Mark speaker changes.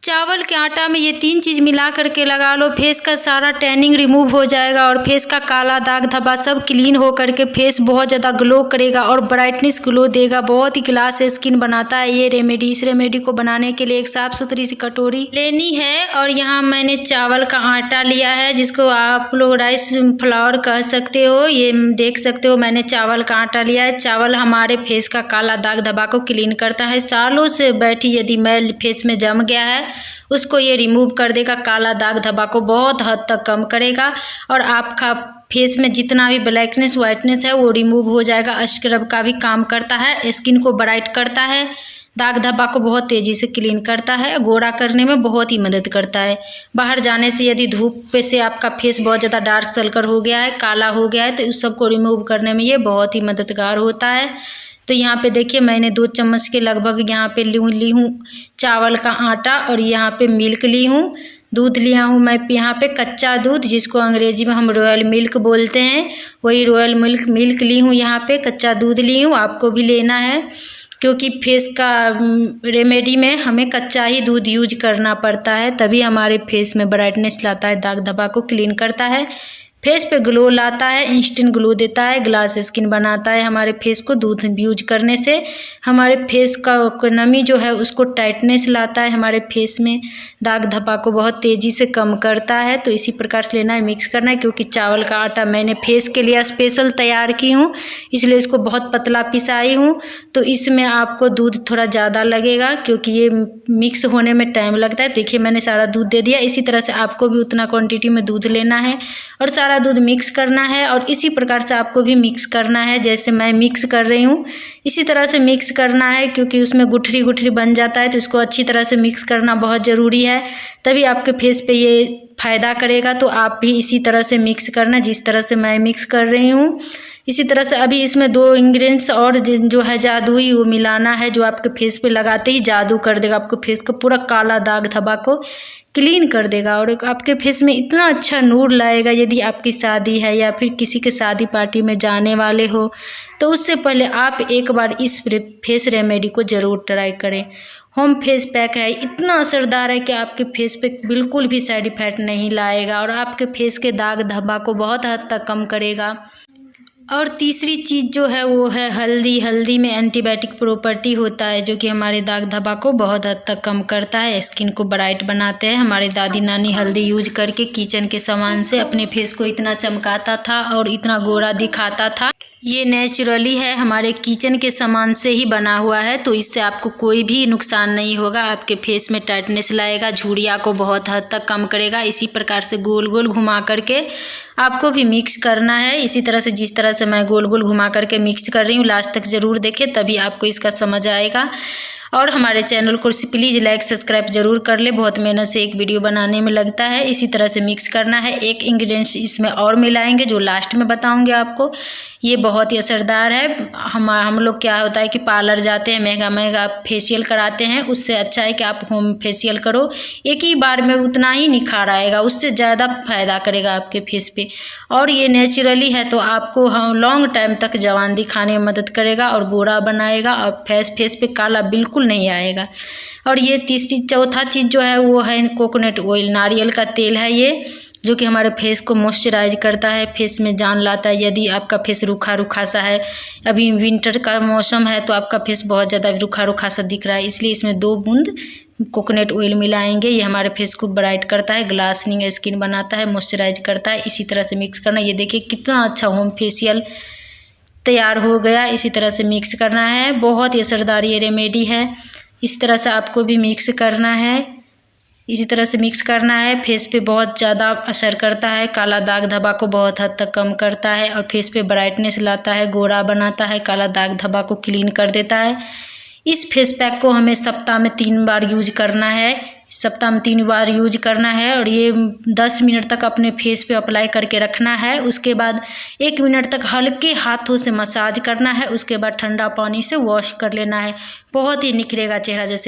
Speaker 1: चावल के आटा में ये 3 चीज़ मिला करके लगा लो, फेस का सारा टैनिंग रिमूव हो जाएगा और फेस का काला दाग धब्बा सब क्लीन हो करके फेस बहुत ज़्यादा ग्लो करेगा और ब्राइटनेस ग्लो देगा। बहुत ही ग्लास स्किन बनाता है ये रेमेडी। इस रेमेडी को बनाने के लिए एक साफ़ सुथरी सी कटोरी लेनी है और यहाँ मैंने चावल का आटा लिया है, जिसको आप लोग राइस फ्लावर कह सकते हो। ये देख सकते हो मैंने चावल का आटा लिया है। चावल हमारे फेस का काला दाग धब्बा को क्लीन करता है। सालों से बैठी यदि मैल फेस में जम गया है उसको ये रिमूव कर देगा, काला दाग धब्बा को बहुत हद तक कम करेगा और आपका फेस में जितना भी ब्लैकनेस वाइटनेस है वो रिमूव हो जाएगा। स्क्रब का भी काम करता है, स्किन को ब्राइट करता है, दाग धब्बा को बहुत तेज़ी से क्लीन करता है, गोरा करने में बहुत ही मदद करता है। बाहर जाने से यदि धूप पे से आपका फेस बहुत ज़्यादा डार्क सर्कल हो गया है, काला हो गया है, तो उस सबको रिमूव करने में ये बहुत ही मददगार होता है। तो यहाँ पे देखिए मैंने 2 चम्मच के लगभग यहाँ पे ली हूँ चावल का आटा और यहाँ पे मिल्क ली हूँ, दूध लिया हूँ मैं यहाँ पे कच्चा दूध, जिसको अंग्रेजी में हम रॉयल मिल्क बोलते हैं, वही रॉयल मिल्क ली हूँ। यहाँ पे कच्चा दूध ली हूँ, आपको भी लेना है क्योंकि फेस का रेमेडी में हमें कच्चा ही दूध यूज करना पड़ता है, तभी हमारे फेस में ब्राइटनेस लाता है, दाग धब्बा को क्लीन करता है, फेस पे ग्लो लाता है, इंस्टेंट ग्लो देता है, ग्लास स्किन बनाता है हमारे फेस को। दूध यूज करने से हमारे फेस का नमी जो है उसको टाइटनेस लाता है, हमारे फेस में दाग धब्बा को बहुत तेज़ी से कम करता है। तो इसी प्रकार से लेना है, मिक्स करना है, क्योंकि चावल का आटा मैंने फेस के लिए स्पेशल तैयार की हूँ इसलिए इसको बहुत पतला पिसाई हूँ। तो इसमें आपको दूध थोड़ा ज़्यादा लगेगा क्योंकि ये मिक्स होने में टाइम लगता है। देखिए मैंने सारा दूध दे दिया, इसी तरह से आपको भी उतना क्वान्टिटी में दूध लेना है और सारा दूध मिक्स करना है और इसी प्रकार से आपको भी मिक्स करना है, जैसे मैं मिक्स कर रही हूँ इसी तरह से मिक्स करना है, क्योंकि उसमें गुठली गुठली बन जाता है। तो इसको अच्छी तरह से मिक्स करना बहुत ज़रूरी है, तभी आपके फेस पे ये फ़ायदा करेगा। तो आप भी इसी तरह से मिक्स करना जिस तरह से मैं मिक्स कर रही हूँ। इसी तरह से अभी इसमें 2 इंग्रेडिएंट्स और जो है जादुई वो मिलाना है, जो आपके फेस पे लगाते ही जादू कर देगा, आपको फेस का पूरा काला दाग धब्बा को क्लीन कर देगा और आपके फेस में इतना अच्छा नूर लाएगा। यदि आपकी शादी है या फिर किसी के शादी पार्टी में जाने वाले हो तो उससे पहले आप एक बार इस फेस रेमेडी को ज़रूर ट्राई करें। होम फेस पैक है, इतना असरदार है कि आपके फेस पे बिल्कुल भी साइड इफ़ेक्ट नहीं लाएगा और आपके फेस के दाग धब्बा को बहुत हद तक कम करेगा। और तीसरी चीज़ जो है वो है हल्दी। हल्दी में एंटीबायोटिक प्रॉपर्टी होता है जो कि हमारे दाग धब्बा को बहुत हद तक कम करता है, स्किन को ब्राइट बनाते हैं। हमारे दादी नानी हल्दी यूज करके किचन के सामान से अपने फेस को इतना चमकाता था और इतना गोरा दिखाता था। ये नेचुरली है, हमारे किचन के सामान से ही बना हुआ है, तो इससे आपको कोई भी नुकसान नहीं होगा। आपके फेस में टाइटनेस लाएगा, झुर्रियाँ को बहुत हद तक कम करेगा। इसी प्रकार से गोल गोल घुमा करके आपको भी मिक्स करना है, इसी तरह से जिस तरह से मैं गोल गोल घुमा करके मिक्स कर रही हूँ। लास्ट तक ज़रूर देखें तभी आपको इसका समझ आएगा। और हमारे चैनल को प्लीज़ लाइक सब्सक्राइब जरूर कर ले, बहुत मेहनत से एक वीडियो बनाने में लगता है। इसी तरह से मिक्स करना है। एक इंग्रेडिएंट्स इसमें और मिलाएंगे जो लास्ट में बताऊंगे आपको, ये बहुत ही असरदार है। हम लोग क्या होता है कि पार्लर जाते हैं, महंगा महंगा फेशियल कराते हैं, उससे अच्छा है कि आप होम फेशियल करो। एक ही बार में उतना ही निखार आएगा, उससे ज़्यादा फायदा करेगा आपके फेस पे। और ये नेचुरली है तो आपको लॉन्ग टाइम तक जवान दिखाने में मदद करेगा और गोरा बनाएगा और फेस पे काला बिल्कुल नहीं आएगा। और ये चौथा चीज़ जो है वो है कोकोनट ऑयल, नारियल का तेल है ये, जो कि हमारे फेस को मॉइस्चराइज करता है, फेस में जान लाता है। यदि आपका फेस रूखा रूखा सा है, अभी विंटर का मौसम है तो आपका फेस बहुत ज़्यादा रूखा रूखा सा दिख रहा है, इसलिए इसमें 2 बूंद कोकोनट ऑयल मिलाएंगे। ये हमारे फेस को ब्राइट करता है, ग्लासनिंग स्किन बनाता है, मॉइस्चराइज करता है। इसी तरह से मिक्स करना। ये देखिए कितना अच्छा होम फेशियल तैयार हो गया। इसी तरह से मिक्स करना है, बहुत ही असरदार ये रेमेडी है। इस तरह से आपको भी मिक्स करना है, इसी तरह से मिक्स करना है। फेस पे बहुत ज़्यादा असर करता है, काला दाग धब्बा को बहुत हद तक कम करता है और फेस पे ब्राइटनेस लाता है, गोरा बनाता है, काला दाग धब्बा को क्लीन कर देता है। इस फेस पैक को हमें सप्ताह में 3 बार यूज करना है, सप्ताह में 3 बार यूज करना है और ये 10 मिनट तक अपने फेस पे अप्लाई करके रखना है। उसके बाद 1 मिनट तक हल्के हाथों से मसाज करना है, उसके बाद ठंडा पानी से वॉश कर लेना है। बहुत ही निखरेगा चेहरा जैसे